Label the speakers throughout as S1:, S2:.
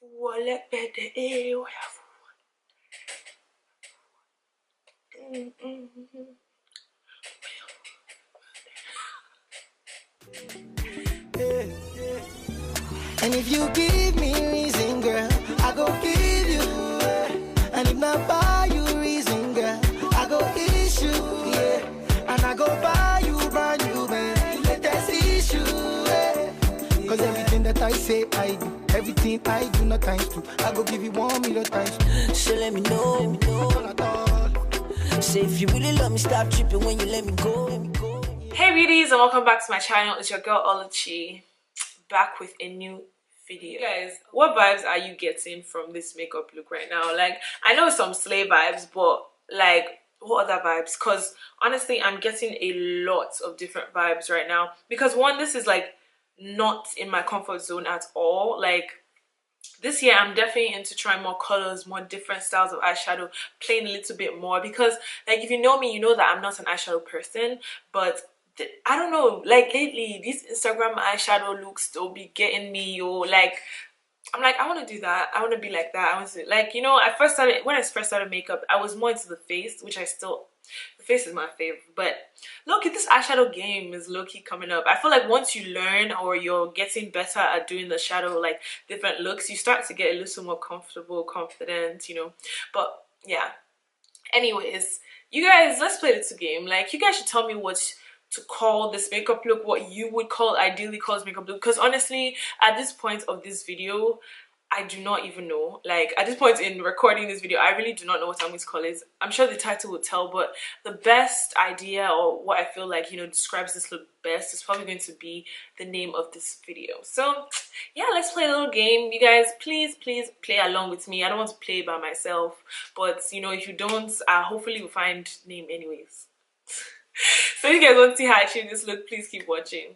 S1: And if you give me reason, girl, I go give you. And if not buy you reason, girl, I go issue, yeah. And I go buy you brand new, man. Latest issue, yeah. Cause everything that I say, I do. Everything I do, not times two. I go give you 1 million times two. So let me know. Say if you really love me, stop tripping when you let me go.
S2: Hey beauties, and welcome back to my channel. It's your girl Oluchi, back with a new video. Guys, what vibes are you getting from this makeup look right now? Like, I know some slay vibes, but like, what other vibes? Because honestly, I'm getting a lot of different vibes right now. Because one, this is like not in my comfort zone at all. Like, this year I'm definitely into trying more colors, more different styles of eyeshadow, playing a little bit more. Because like, if you know me, you know that I'm not an eyeshadow person, but I don't know, like lately these Instagram eyeshadow looks don't be getting me, or like I'm like, I want to do that, I want to be like that, I want to, like, you know, when I first started makeup, I was more into the face, which I still, the face is my favorite. But look at this eyeshadow game is low-key coming up. I feel like once you learn or you're getting better at doing the shadow, like different looks, you start to get a little more comfortable, confident, you know. But yeah, anyways, you guys, let's play this game. Like, you guys should tell me what's to call this makeup look, what you would ideally call this makeup look, because honestly at this point of this video I do not even know. Like, at this point in recording this video, I really do not know what I'm going to call it. I'm sure the title would tell, but the best idea, or what I feel like, you know, describes this look best, is probably going to be the name of this video. So yeah, let's play a little game. You guys, please play along with me. I don't want to play by myself, but you know, if you don't, hopefully you'll find name anyways. So if you guys want to see how I achieve this look, please keep watching.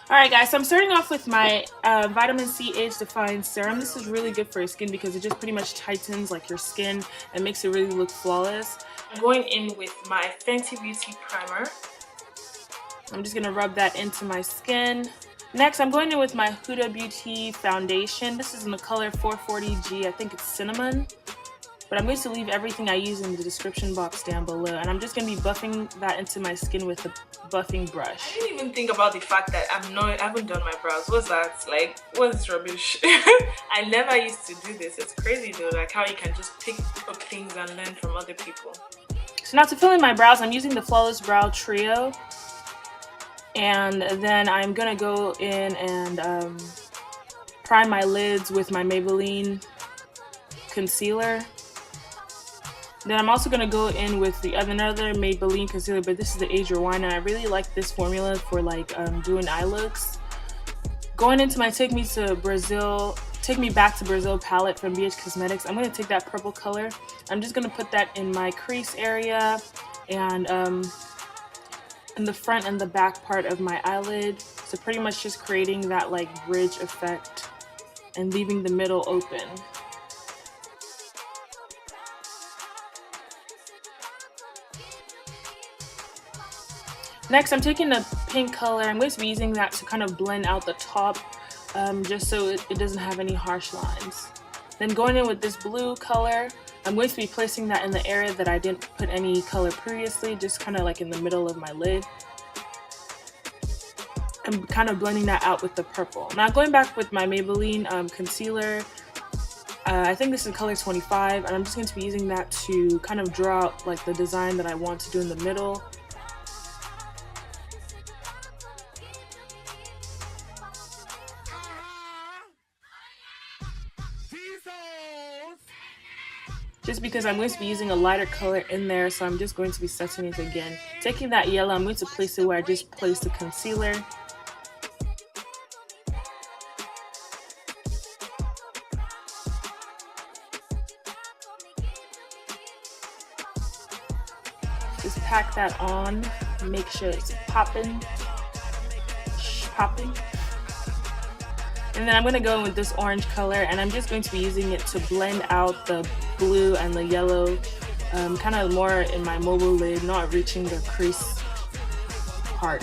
S2: Alright guys, so I'm starting off with my Vitamin C Age Define Serum. This is really good for your skin because it just pretty much tightens like your skin and makes it really look flawless. I'm going in with my Fenty Beauty Primer. I'm just going to rub that into my skin. Next, I'm going in with my Huda Beauty Foundation. This is in the color 440G. I think it's Cinnamon. But I'm going to leave everything I use in the description box down below. And I'm just going to be buffing that into my skin with a buffing brush. I didn't even think about the fact that I haven't done my brows. What's that? Like, what's rubbish? I never used to do this. It's crazy though, like how you can just pick up things and learn from other people. So now to fill in my brows, I'm using the Flawless Brow Trio. And then I'm going to go in and prime my lids with my Maybelline concealer. Then I'm also going to go in with another Maybelline concealer, but this is the Age Rewind, and I really like this formula for like doing eye looks. Going into my Take Me Back to Brazil palette from BH Cosmetics, I'm going to take that purple color. I'm just going to put that in my crease area and in the front and the back part of my eyelid. So pretty much just creating that like bridge effect and leaving the middle open. Next, I'm taking a pink color. I'm going to be using that to kind of blend out the top, just so it doesn't have any harsh lines. Then going in with this blue color, I'm going to be placing that in the area that I didn't put any color previously, just kind of like in the middle of my lid. I'm kind of blending that out with the purple. Now going back with my Maybelline concealer, I think this is color 25, and I'm just going to be using that to kind of draw out like the design that I want to do in the middle. Just because I'm going to be using a lighter color in there, so I'm just going to be setting it again. Taking that yellow, I'm going to place it where I just placed the concealer. Just pack that on, make sure it's popping. And then I'm going to go in with this orange color, and I'm just going to be using it to blend out the blue and the yellow, kind of more in my mobile lid, not reaching the crease part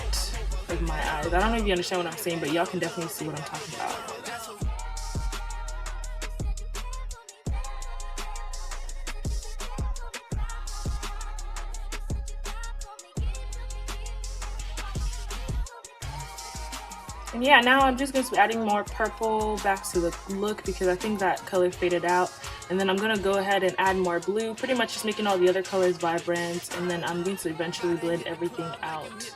S2: of my eyes. I don't know if you understand what I'm saying, but y'all can definitely see what I'm talking about. And yeah, now I'm just going to be adding more purple back to the look because I think that color faded out. And then I'm going to go ahead and add more blue, pretty much just making all the other colors vibrant. And then I'm going to eventually blend everything out.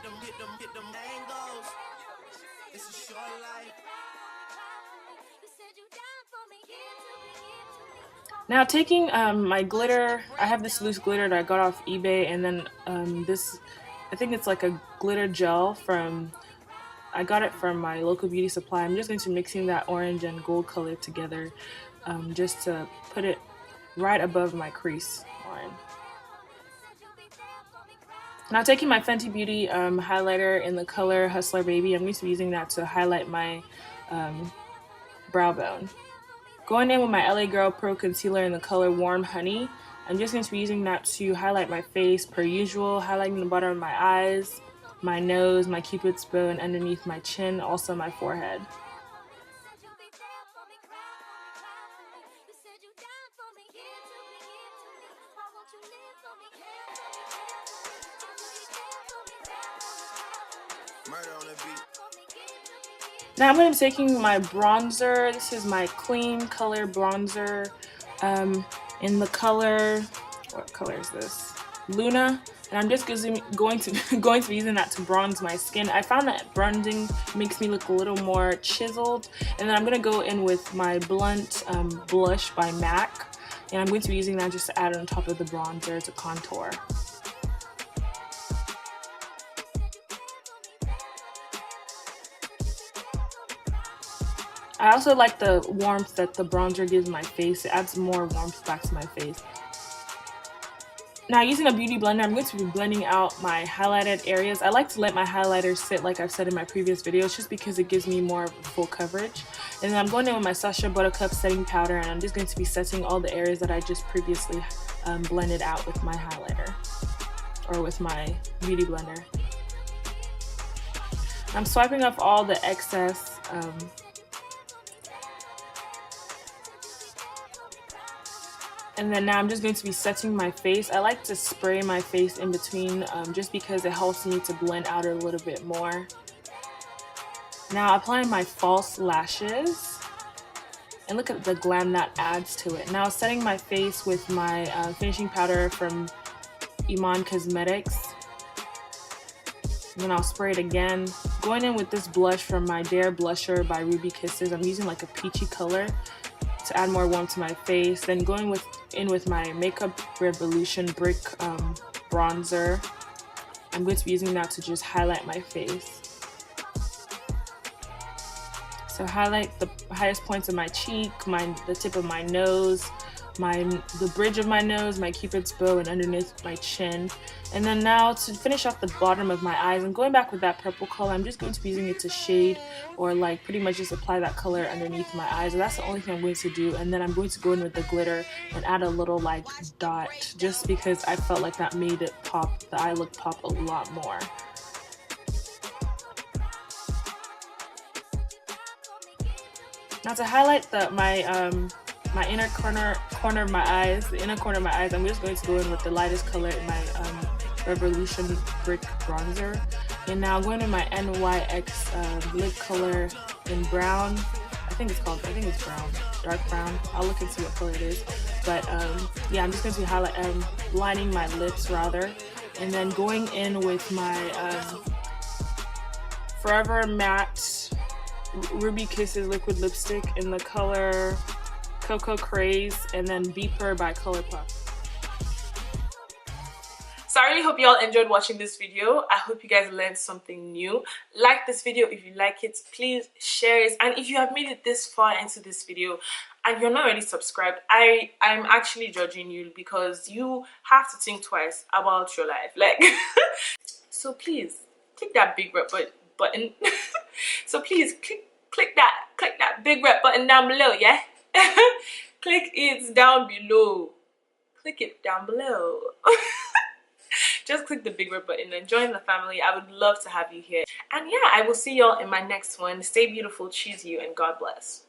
S2: Now taking my glitter, I have this loose glitter that I got off eBay, and then this, I think it's like a glitter gel from, I got it from my local beauty supply. I'm just going to be mixing that orange and gold color together just to put it right above my crease line. Now taking my Fenty Beauty highlighter in the color Hustler Baby, I'm going to be using that to highlight my brow bone. Going in with my LA Girl Pro Concealer in the color Warm Honey, I'm just going to be using that to highlight my face per usual, highlighting the bottom of my eyes, my nose, my cupid's bow, and underneath my chin, also my forehead. Now I'm going to be taking my bronzer. This is my Clean Color bronzer in the color, what color is this? Luna. And I'm just going to be using that to bronze my skin. I found that bronzing makes me look a little more chiseled. And then I'm going to go in with my Blunt blush by MAC. And I'm going to be using that just to add on top of the bronzer to contour. I also like the warmth that the bronzer gives my face. It adds more warmth back to my face. Now using a beauty blender, I'm going to be blending out my highlighted areas. I like to let my highlighters sit like I've said in my previous videos just because it gives me more full coverage. And then I'm going in with my Sacha Buttercup setting powder, and I'm just going to be setting all the areas that I just previously blended out with my highlighter or with my beauty blender. I'm swiping off all the excess and then now I'm just going to be setting my face. I like to spray my face in between just because it helps me to blend out a little bit more. Now applying my false lashes. And look at the glam that adds to it. Now setting my face with my finishing powder from Iman Cosmetics. And then I'll spray it again. Going in with this blush from my Dare Blusher by Ruby Kisses. I'm using like a peachy color to add more warmth to my face. Then going in with my Makeup Revolution Brick bronzer. I'm going to be using that to just highlight my face. So highlight the highest points of my cheek, the tip of my nose, the bridge of my nose, my cupid's bow, and underneath my chin. And then now to finish off the bottom of my eyes, I'm going back with that purple color. I'm just going to be using it to shade or like pretty much just apply that color underneath my eyes. And that's the only thing I'm going to do. And then I'm going to go in with the glitter and add a little like dot just because I felt like that made it pop, the eye look pop a lot more. Now to highlight my inner corner of my eyes, the inner corner of my eyes, I'm just going to go in with the lightest color in my Revolution Brick bronzer. And now going in my NYX lip color in brown. I think it's brown, dark brown. I'll look and see what color it is. But yeah, I'm just going to be lining my lips rather. And then going in with my Forever Matte Ruby Kisses liquid lipstick in the color Cocoa Craze, and then Beeper by Colourpop. So I really hope you all enjoyed watching this video. I hope you guys learned something new. Like this video if you like it, please share it. And if you have made it this far into this video and you're not already subscribed, I'm actually judging you because you have to think twice about your life. Like, so please click that big red button. So please click that big red button down below, yeah? Click it down below. Click it down below. Just click the big red button and join the family. I would love to have you here. And yeah, I will see y'all in my next one. Stay beautiful, choose you, and God bless.